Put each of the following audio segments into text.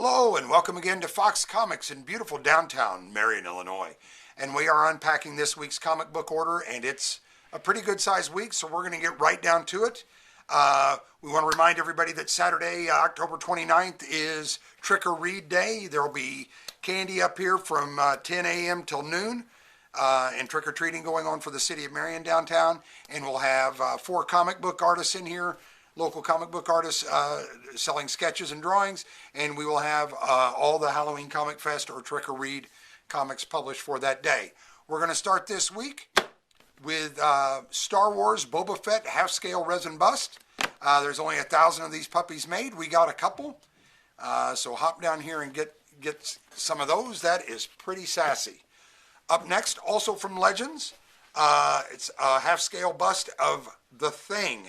Hello and welcome again to Fox Comics in beautiful downtown Marion, Illinois. And we are unpacking this week's comic book order, and it's a pretty good sized week, so we're going to get right down to it. We want to remind everybody that Saturday, October 29th is Trick or Read Day. There will be candy up here from 10 a.m. till noon, and trick-or-treating going on for the city of Marion downtown. And we'll have 4 comic book artists in here, local comic book artists selling sketches and drawings, and we will have all the Halloween Comic Fest or Trick or Read comics published for that day. We're going to start this week with Star Wars Boba Fett half-scale resin bust. There's only 1,000 of these puppies made. We got a couple, so hop down here and get some of those. That is pretty sassy. Up next, also from Legends, it's a half-scale bust of The Thing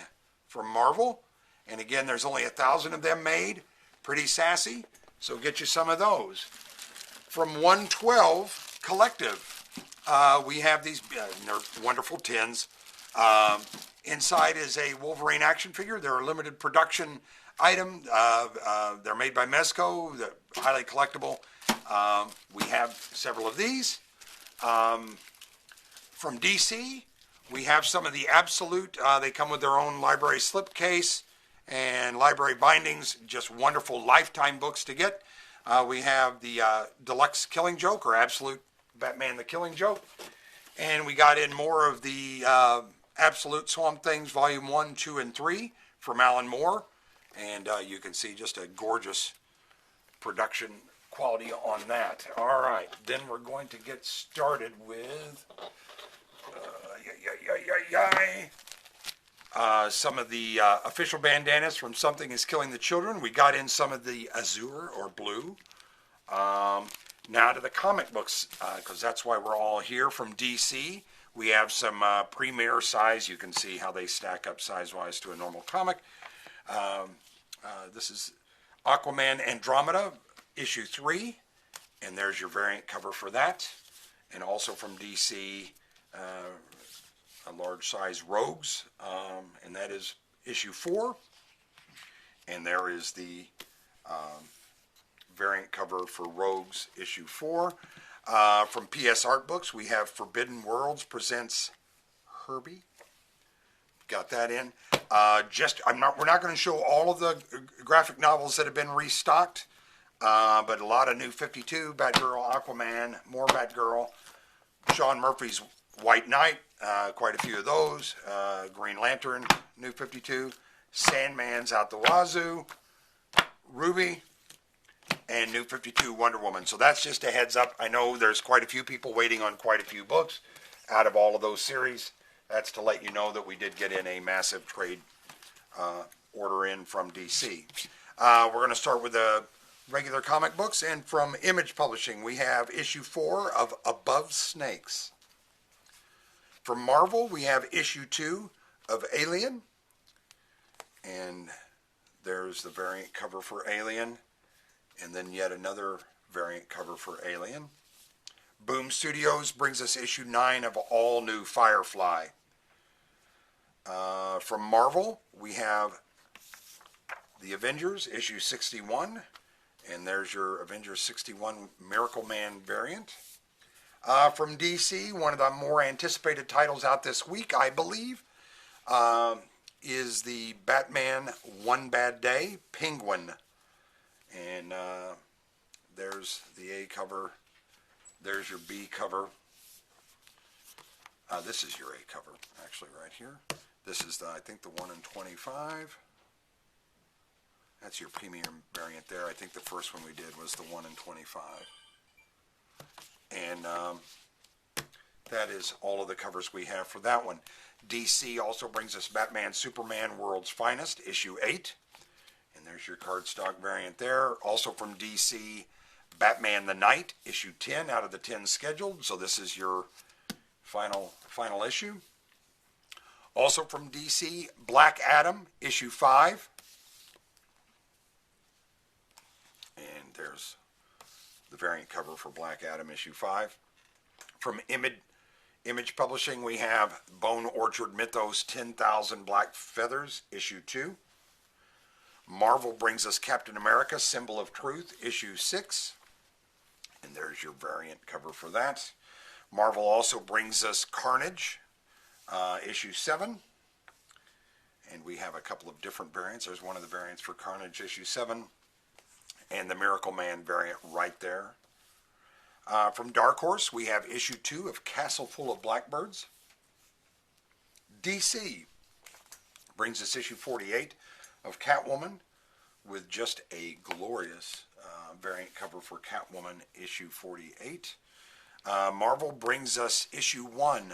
from Marvel, and again there's only 1,000 of them made. Pretty sassy, so get you some of those. From 112 Collective, we have these they're wonderful tins. Inside is a Wolverine action figure. They're a limited production item. They're made by Mezco. They're highly collectible. We have several of these. From DC, we have some of the Absolute. They come with their own library slipcase and library bindings. Just wonderful lifetime books to get. We have the Deluxe Killing Joke, or Absolute Batman the Killing Joke. And we got in more of the Absolute Swamp Things Volume 1, 2, and 3 from Alan Moore. And you can see just a gorgeous production quality on that. All right, then we're going to get started with some of the official bandanas from Something is Killing the Children. We got in some of the azure or blue. Now to the comic books, because that's why we're all here. From DC, we have some premier size. You can see how they stack up size-wise to a normal comic. This is Aquaman Andromeda, issue 3, and there's your variant cover for that. And also from DC, a large size Rogues, and that is issue 4. And there is the variant cover for Rogues issue 4. From PS Art Books, we have Forbidden Worlds presents Herbie. Got that in. We're not going to show all of the graphic novels that have been restocked, but a lot of New 52, Batgirl, Aquaman, more Batgirl, Sean Murphy's White Knight, quite a few of those, Green Lantern, New 52, Sandman's out the wazoo, Ruby, and New 52 Wonder Woman. So that's just a heads up. I know there's quite a few people waiting on quite a few books out of all of those series. That's to let you know that we did get in a massive trade order in from DC. We're going to start with the regular comic books, and from Image Publishing we have issue 4 of Above Snakes. From Marvel we have issue 2 of Alien, and there's the variant cover for Alien, and then yet another variant cover for Alien. Boom Studios brings us issue 9 of All New Firefly. From Marvel, we have The Avengers, issue 61, and there's your Avengers 61 Miracle Man variant. From DC, one of the more anticipated titles out this week, I believe, is the Batman One Bad Day, Penguin. And there's the A cover, there's your B cover. This is your A cover, actually, right here. This is, I think, the 1 in 25. That's your premium variant there. I think the first one we did was the 1 in 25. And that is all of the covers we have for that one. DC also brings us Batman Superman World's Finest, issue 8. And there's your cardstock variant there. Also from DC, Batman the Knight, issue 10 out of the 10 scheduled. So this is your final issue. Also from DC, Black Adam, issue 5. And there's the variant cover for Black Adam, issue 5. From Image Publishing, we have Bone Orchard Mythos 10,000 Black Feathers, issue 2. Marvel brings us Captain America, Symbol of Truth, issue 6. And there's your variant cover for that. Marvel also brings us Carnage, issue 7. And we have a couple of different variants. There's one of the variants for Carnage, issue 7. And the Miracle Man variant right there. From Dark Horse, we have issue 2 of Castle Full of Blackbirds. DC brings us issue 48 of Catwoman with just a glorious variant cover for Catwoman, issue 48. Marvel brings us issue 1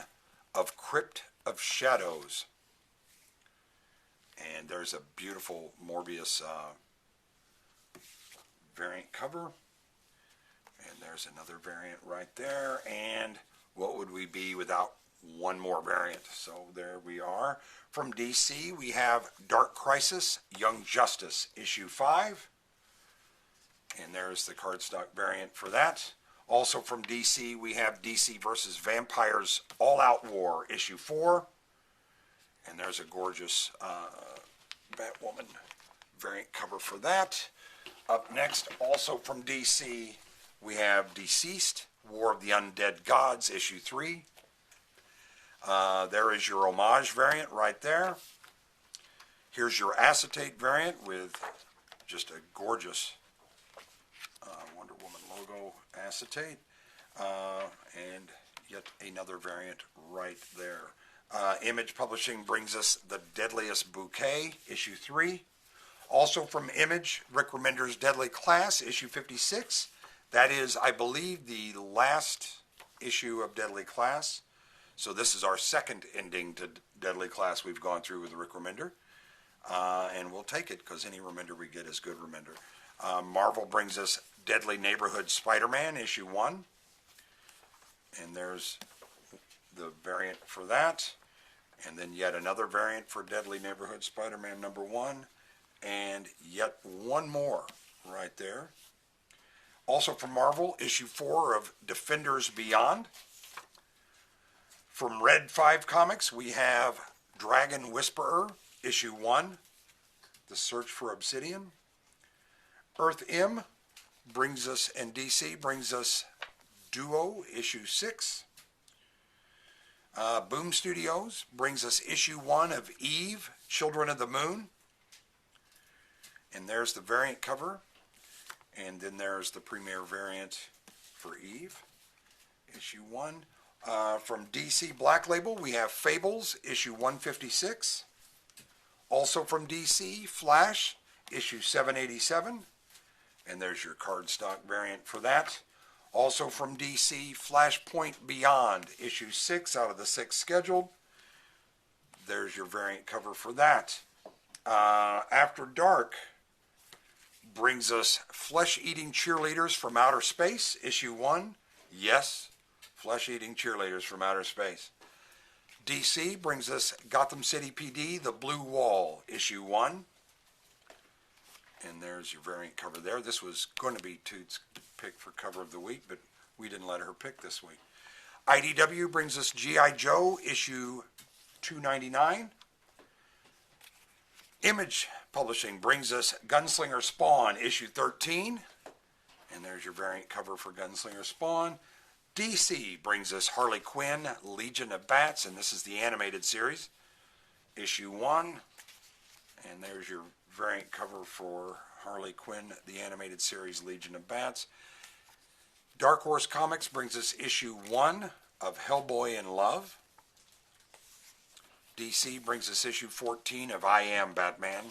of Crypt of Shadows. And there's a beautiful Morbius variant cover. And there's another variant right there. And what would we be without one more variant? So there we are. From DC, we have Dark Crisis, Young Justice, issue 5. And there's the cardstock variant for that. Also from DC, we have DC versus Vampires All Out War, issue 4. And there's a gorgeous Batwoman variant cover for that. Up next, also from DC, we have Deceased, War of the Undead Gods, issue 3. There is your homage variant right there. Here's your acetate variant with just a gorgeous Wonder Woman logo acetate. And yet another variant right there. Image Publishing brings us The Deadliest Bouquet, issue 3. Also from Image, Rick Remender's Deadly Class, issue 56. That is, I believe, the last issue of Deadly Class. So this is our second ending to Deadly Class we've gone through with Rick Remender. And we'll take it, because any Remender we get is good Remender. Marvel brings us Deadly Neighborhood Spider-Man, issue 1. And there's the variant for that. And then yet another variant for Deadly Neighborhood Spider-Man number 1. And yet one more right there. Also from Marvel, issue 4 of Defenders Beyond. From Red 5 Comics, we have Dragon Whisperer, issue 1, The Search for Obsidian. Earth M brings us, and DC brings us Duo, issue 6. Boom Studios brings us issue 1 of Eve, Children of the Moon. And there's the variant cover. And then there's the premiere variant for Eve, issue 1. From DC Black Label, we have Fables, issue 156. Also from DC, Flash, issue 787. And there's your cardstock variant for that. Also from DC, Flashpoint Beyond, issue 6 out of the 6 scheduled. There's your variant cover for that. After Dark brings us Flesh-Eating Cheerleaders from Outer Space, issue 1. Yes, Flesh-Eating Cheerleaders from Outer Space. DC brings us Gotham City PD, The Blue Wall, issue 1. And there's your variant cover there. This was going to be Toot's pick for cover of the week, but we didn't let her pick this week. IDW brings us G.I. Joe, issue 299. Image Publishing brings us Gunslinger Spawn, issue 13. And there's your variant cover for Gunslinger Spawn. DC brings us Harley Quinn, Legion of Bats, and this is the animated series, issue 1. And there's your variant cover for Harley Quinn, the animated series, Legion of Bats. Dark Horse Comics brings us issue 1 of Hellboy in Love. DC brings us issue 14 of I Am Batman.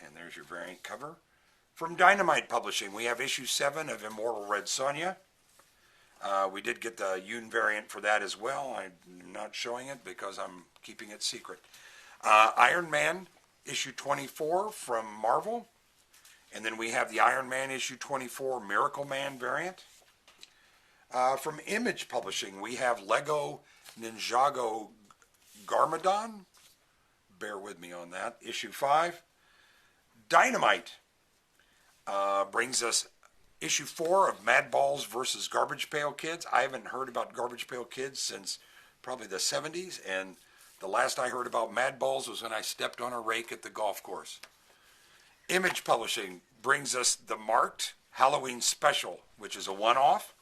And there's your variant cover. From Dynamite Publishing, we have issue 7 of Immortal Red Sonja. We did get the Yoon variant for that as well. I'm not showing it because I'm keeping it secret. Iron Man, issue 24 from Marvel. And then we have the Iron Man issue 24 Miracle Man variant. From Image Publishing, we have Lego Ninjago Garmadon. Bear with me on that. Issue 5. Dynamite brings us issue 4 of Mad Balls versus Garbage Pail Kids. I haven't heard about Garbage Pail Kids since probably the 70s. And the last I heard about Mad Balls was when I stepped on a rake at the golf course. Image Publishing brings us the Marked Halloween Special, which is a one-off.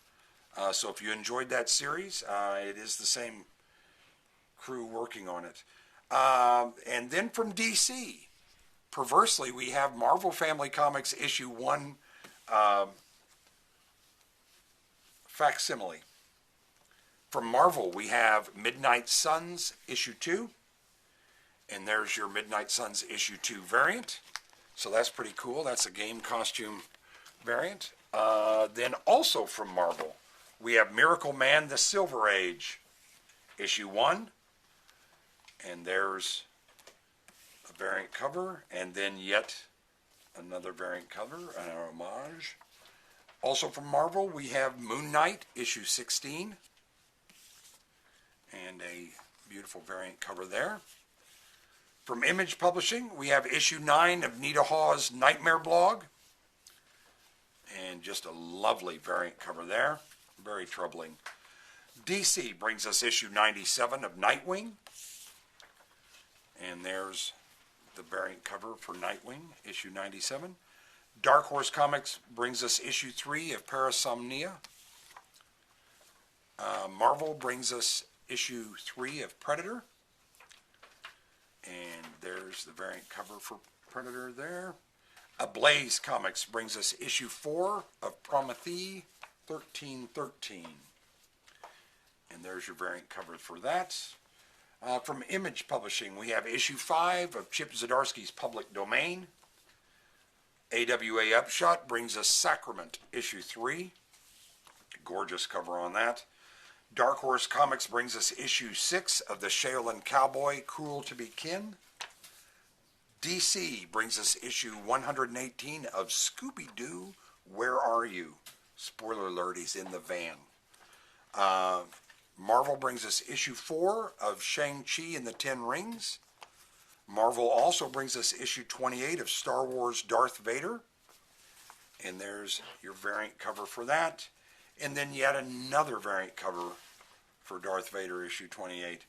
So if you enjoyed that series, it is the same crew working on it. And then from DC, perversely, we have Marvel Family Comics issue 1 facsimile. From Marvel, we have Midnight Suns issue 2. And there's your Midnight Suns issue 2 variant. So that's pretty cool. That's a game costume variant. Then also from Marvel, we have Miracle Man, The Silver Age, issue 1. And there's a variant cover. And then yet another variant cover, an homage. Also from Marvel, we have Moon Knight, issue 16. And a beautiful variant cover there. From Image Publishing, we have issue 9 of Nita Hawes' Nightmare Blog. And just a lovely variant cover there. Very troubling. DC brings us issue 97 of Nightwing. And there's the variant cover for Nightwing, issue 97. Dark Horse Comics brings us issue 3 of Parasomnia. Marvel brings us issue 3 of Predator. And there's the variant cover for Predator there. Ablaze Comics brings us issue 4 of Promethe 1313. And there's your variant cover for that. From Image Publishing, we have issue 5 of Chip Zdarsky's Public Domain. AWA Upshot brings us Sacrament issue 3. Gorgeous cover on that. Dark Horse Comics brings us issue 6 of the Shaolin Cowboy, Cruel to Be Kin. DC brings us issue 118 of Scooby-Doo, Where Are You? Spoiler alert, he's in the van. Marvel brings us issue 4 of Shang-Chi and the Ten Rings. Marvel also brings us issue 28 of Star Wars Darth Vader. And there's your variant cover for that. And then yet another variant cover for Darth Vader, issue 28.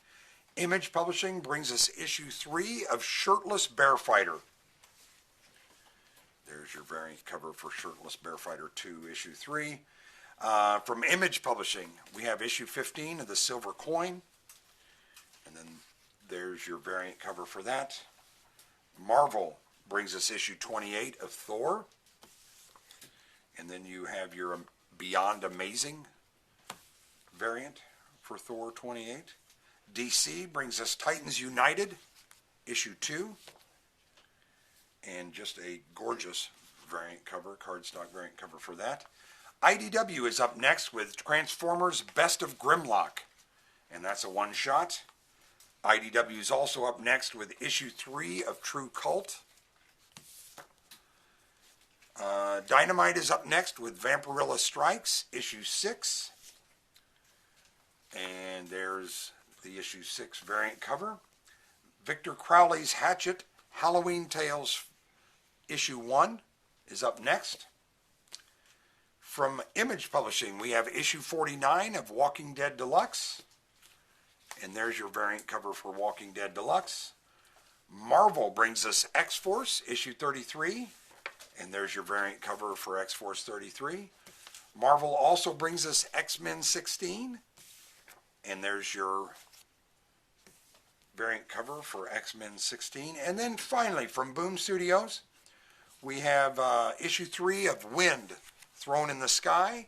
Image Publishing brings us issue 3 of Shirtless Bear Fighter. There's your variant cover for Shirtless Bear Fighter 2, issue 3. From Image Publishing, we have issue 15 of The Silver Coin. And then there's your variant cover for that. Marvel brings us issue 28 of Thor. And then you have your Beyond Amazing variant for Thor 28. DC brings us Titans United, issue 2. And just a gorgeous variant cover, cardstock variant cover for that. IDW is up next with Transformers Best of Grimlock. And that's a one-shot. IDW is also up next with issue 3 of True Cult. Dynamite is up next with Vampirilla Strikes, issue 6. And there's the issue 6 variant cover. Victor Crowley's Hatchet, Halloween Tales, issue 1 is up next. From Image Publishing, we have issue 49 of Walking Dead Deluxe. And there's your variant cover for Walking Dead Deluxe. Marvel brings us X-Force, issue 33. And there's your variant cover for X-Force 33. Marvel also brings us X-Men 16. And there's your variant cover for X-Men 16. And then finally, from Boom Studios, we have issue 3 of Wind, Thrown in the Sky.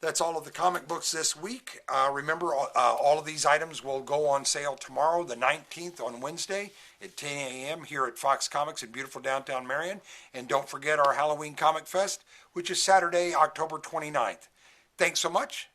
That's all of the comic books this week. Remember, all of these items will go on sale tomorrow, the 19th, on Wednesday at 10 a.m. here at Fox Comics in beautiful downtown Marion. And don't forget our Halloween Comic Fest, which is Saturday, October 29th. Thanks so much.